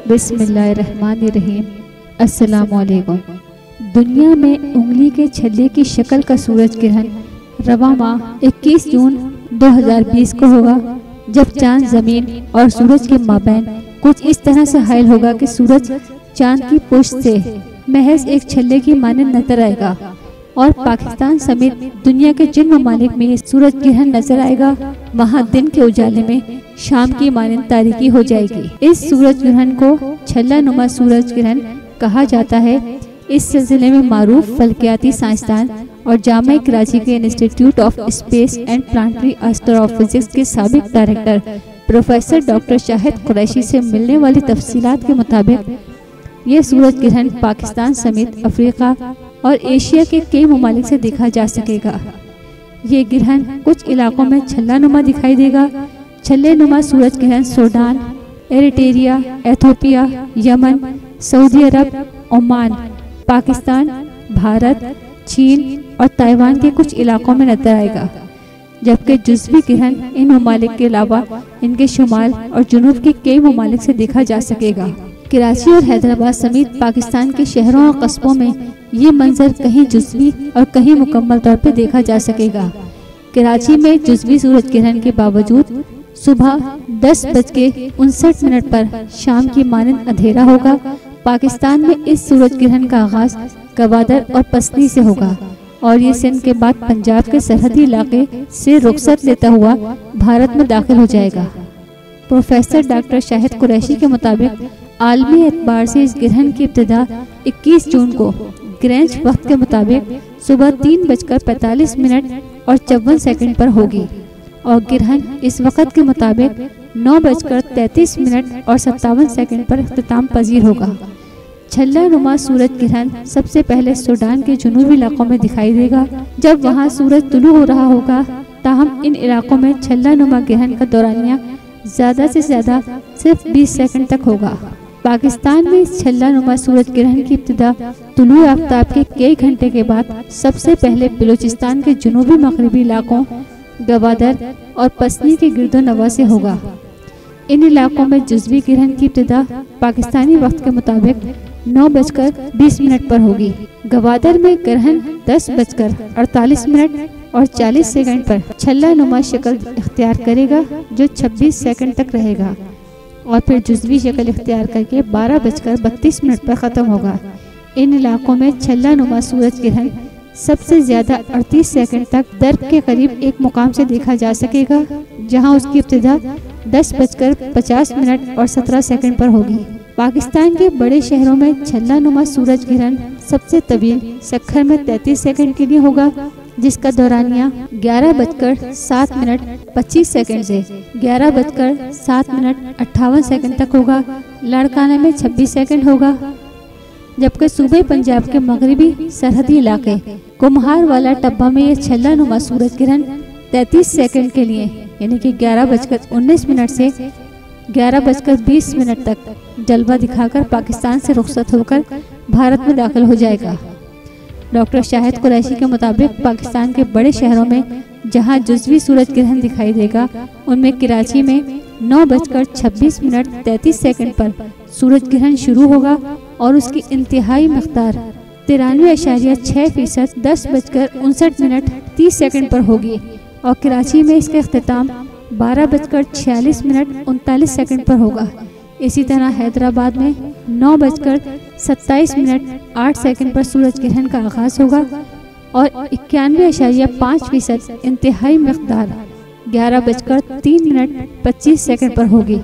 बिस्मिल्लाहिर्रहमानिर्रहीम। अस्सलामुअलैकुम। दुनिया में उंगली के छल्ले की शक्ल का सूरज ग्रहण रवा माह 21 जून 2020 को होगा, जब चांद जमीन और सूरज के माबैन कुछ इस तरह से हायल होगा कि सूरज चांद की पुष्ट से महज एक छल्ले की मानंद नजर आएगा और पाकिस्तान समेत दुनिया के जिन ममालिक में सूरज ग्रहण नजर आएगा वहां दिन के उजाले में शाम की मानंद तारीकी हो जाएगी। इस सूरज ग्रहण को छल्ला नुमा सूरज ग्रहण कहा जाता है। इस सिलसिले में मारूफ फल्कियाती साइंसदान और जामा कराची के institute of space and planetary astrophysics के साबिक director professor doctor Shahid Qureshi से मिलने वाली तफसीलात के मुताबिक ये सूरज ग्रहण पाकिस्तान समेत अफ्रीका और एशिया के कई ममालिक से देखा जा सकेगा। ये ग्रहण कुछ इलाकों में छल्ला नुमा दिखाई देगा। छल्ले नुमा सूरज ग्रहण Sudan, Eritrea, Ethiopia, Yemen, Saudi Arab, Oman, Pakistan, Bharat, चीन और ताइवान के कुछ इलाकों में नजर आएगा, जबकि जुज़वी ग्रहण इन ममालिक के अलावा इनके शुमाल और जुनूब के कई ममालिक से देखा जा सकेगा। कराची और हैदराबाद समेत पाकिस्तान के शहरों और कस्बों में ये मंजर कहीं जुज़वी और कहीं मुकम्मल तौर पर देखा जा सकेगा। कराची में जुज़वी सूरज ग्रहण के बावजूद सुबह 10:59 पर शाम की मानंद अंधेरा होगा। पाकिस्तान में इस सूरज ग्रहण का आगाज गवादर और पसनी से होगा और ये सिंध के बाद पंजाब के सरहदी इलाके से रुखसत लेता हुआ भारत में दाखिल हो जाएगा। प्रोफेसर डॉक्टर शाहिद कुरैशी के मुताबिक आलमी एतबार से इस ग्रहण की इब्तिदा 21 जून को ग्रेंच वक्त के मुताबिक सुबह 3:45 और 54 पर होगी और ग्रहण इस वक्त के मुताबिक 9:33 और 57 पर इख्तिताम पजीर होगा। छल्ला नुमा सूरज ग्रहण सबसे पहले सूडान के जुनूबी इलाकों में दिखाई देगा, जब वहां सूरज तुलू हो रहा होगा। ताहम इन इलाकों में छल्ला नुमा ग्रहण का दौरानिया ज्यादा से ज्यादा सिर्फ 20 सेकंड तक होगा। पाकिस्तान में इस छल्ला नुमा सूरज ग्रहण की इब्तिदा तुलू आफ्ताब के कई घंटे के बाद सबसे पहले बलूचिस्तान के जुनूबी मगरबी इलाकों गवादर और पसनी के गिरदो नवा से होगा। इन इलाकों में जुज़वी ग्रहण की इब्तिदा पाकिस्तानी वक्त के मुताबिक 9:20 पर होगी। गवादर में ग्रहण 10:48 और 40 पर छल्ला नुमा शक्ल इख्तियार करेगा, जो 26 सेकंड तक रहेगा और फिर जुज़वी शक्ल इख्तियार करके 12:32 पर ख़त्म होगा। इन इलाकों में छल्ला नुमा सूरज ग्रहण सबसे ज्यादा 38 सेकंड तक दर्ब के करीब एक मुकाम से देखा जा सकेगा, जहां उसकी इब्तिदा 10:50 और 17 पर होगी। पाकिस्तान के बड़े शहरों में छल्ला नुमा सूरज ग्रहण सबसे तवील सक्खर में 33 सेकंड के लिए होगा, जिसका दौरानिया 11:07:25 से 11:07:58 तक होगा। लाड़काना में 26 सेकंड होगा, जबकि सूबे पंजाब के मगरबी सरहदी इलाके कुम्हार वाला टब्बा में यह छल्ला नुमा सूरज ग्रहण 33 सेकंड के लिए यानी कि 11:19 से 11:20 तक जलवा दिखाकर पाकिस्तान से रुखसत होकर भारत में दाखिल हो जाएगा। डॉक्टर शाहिद कुरैशी के मुताबिक पाकिस्तान के बड़े शहरों में जहां जुज़वी सूरज ग्रहण दिखाई देगा, उनमें कराची में 9:26:33 पर सूरज ग्रहण शुरू होगा और उसकी इंतहाई मकदार 93.6% 10:59:30 पर होगी और कराची में इसका इख्तिताम 12:46:39 पर होगा। इसी तरह हैदराबाद में 9:27:08 पर सूरज ग्रहण का आगाज होगा और 91.5% इंतहाई मकदार 11:03:25 पर होगी,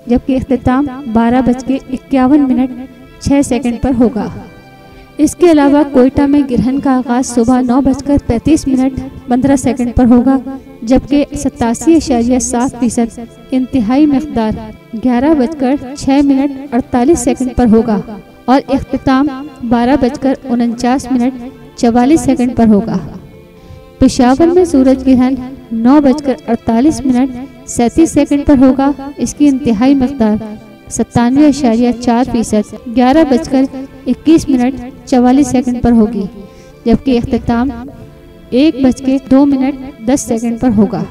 जबकि इख्तिताम 12:51:06 पर होगा। इसके अलावा कोयटा में ग्रहण का आगाज सुबह 9:35:15 पर होगा, जबकि 87.7% इंतहाई मकदार 11:06:48 पर होगा और इख्तिताम 12:49:44 पर होगा। पेशावर में सूरज ग्रहण 9:48:37 पर होगा। इसकी इंतहाई मकदार 97.4% 11:21:44 पर होगी, जबकि इख्तिताम 1:02 पर होगा।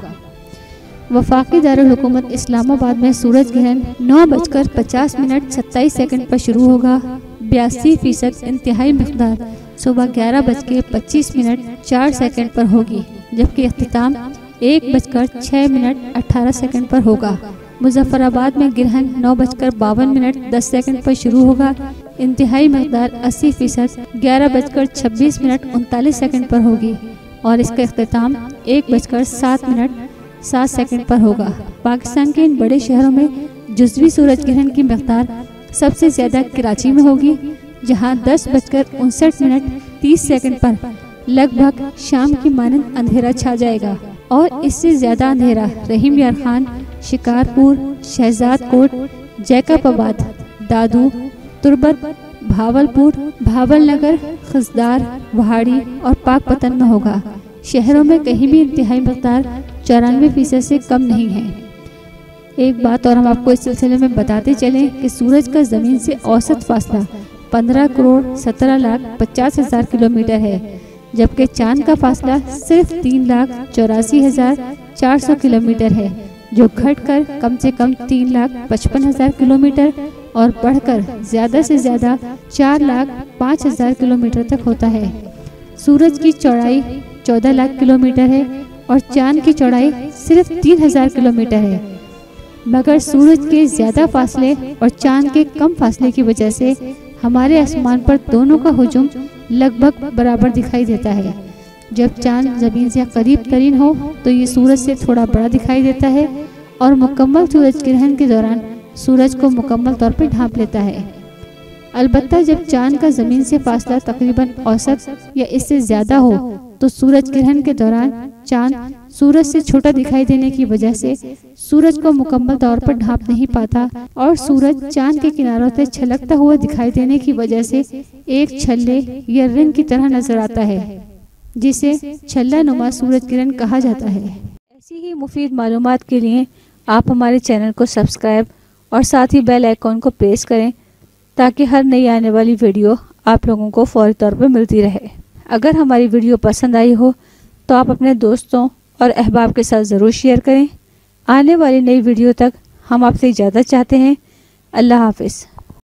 वफाकी दारुल हुकूमत इस्लामाबाद में सूरज ग्रहण 9:50 पर शुरू होगा। 82% इंतहाई मिक़दार सुबह 11:25 पर होगी, जबकि अख्तिताम 1:06 पर होगा। मुजफ्फराबाद में ग्रहण 9:52 पर शुरू होगा। इंतहाई मिक़दार 80% 11:26 पर होगी और इसका अख्तिताम 1:07 पर होगा। पाकिस्तान के इन बड़े शहरों में जुज़वी सूरज ग्रहण की मिक़दार सबसे ज़्यादा कराची में होगी, जहां 10:59 पर लगभग शाम की मानंद अंधेरा छा जाएगा और इससे ज़्यादा अंधेरा रहीम यार खान, शिकारपुर, शहजादकोट, जैकबाबाद, दादू, तुर्बत, भावलपुर, भावलनगर, खजदार, वहाड़ी और पाकपतन में होगा। शहरों में कहीं भी इंतहाई मिक़दार 94% से कम नहीं है। एक बात और हम आपको इस सिलसिले में बताते चलें कि सूरज का ज़मीन से औसत फासला 15,17,50,000 किलोमीटर है, जबकि चांद का फासला सिर्फ 3,84,400 किलोमीटर है, जो घटकर कम से कम 3,55,000 किलोमीटर और बढ़कर ज़्यादा से ज़्यादा 4,05,000 किलोमीटर तक होता है। सूरज की चौड़ाई 14 लाख किलोमीटर है और चांद की चौड़ाई सिर्फ 3,000 किलोमीटर है, मगर सूरज के ज़्यादा फासले और चांद के कम फासले की वजह से हमारे आसमान पर दोनों का हुजूम लगभग बराबर दिखाई देता है। जब चांद ज़मीन से करीब तरीन हो तो ये सूरज से थोड़ा बड़ा दिखाई देता है और मुकम्मल सूरज ग्रहण के दौरान सूरज को मुकम्मल तौर पर ढांप लेता है। अलबत्ता जब चांद का ज़मीन से फासला तकरीबन औसत या इससे ज़्यादा हो तो सूरज ग्रहण के दौरान चांद सूरज से छोटा दिखाई देने की वजह से सूरज को मुकम्मल तौर पर ढांप नहीं पाता और सूरज चांद के किनारों से छलकता हुआ दिखाई देने की वजह से एक छल्ले या रिंग की तरह नजर आता है, जिसे छल्ला नुमा सूरज ग्रहण कहा जाता है। ऐसी ही मुफीद मालूमात के लिए आप हमारे चैनल को सब्सक्राइब और साथ ही बेल आइकॉन को प्रेस करें ताकि हर नई आने वाली वीडियो आप लोगों को फौरी तौर पर मिलती रहे। अगर हमारी वीडियो पसंद आई हो तो आप अपने दोस्तों और अहबाब के साथ ज़रूर शेयर करें। आने वाली नई वीडियो तक हम आपसे इजाज़त चाहते हैं। अल्लाह हाफ़िज़।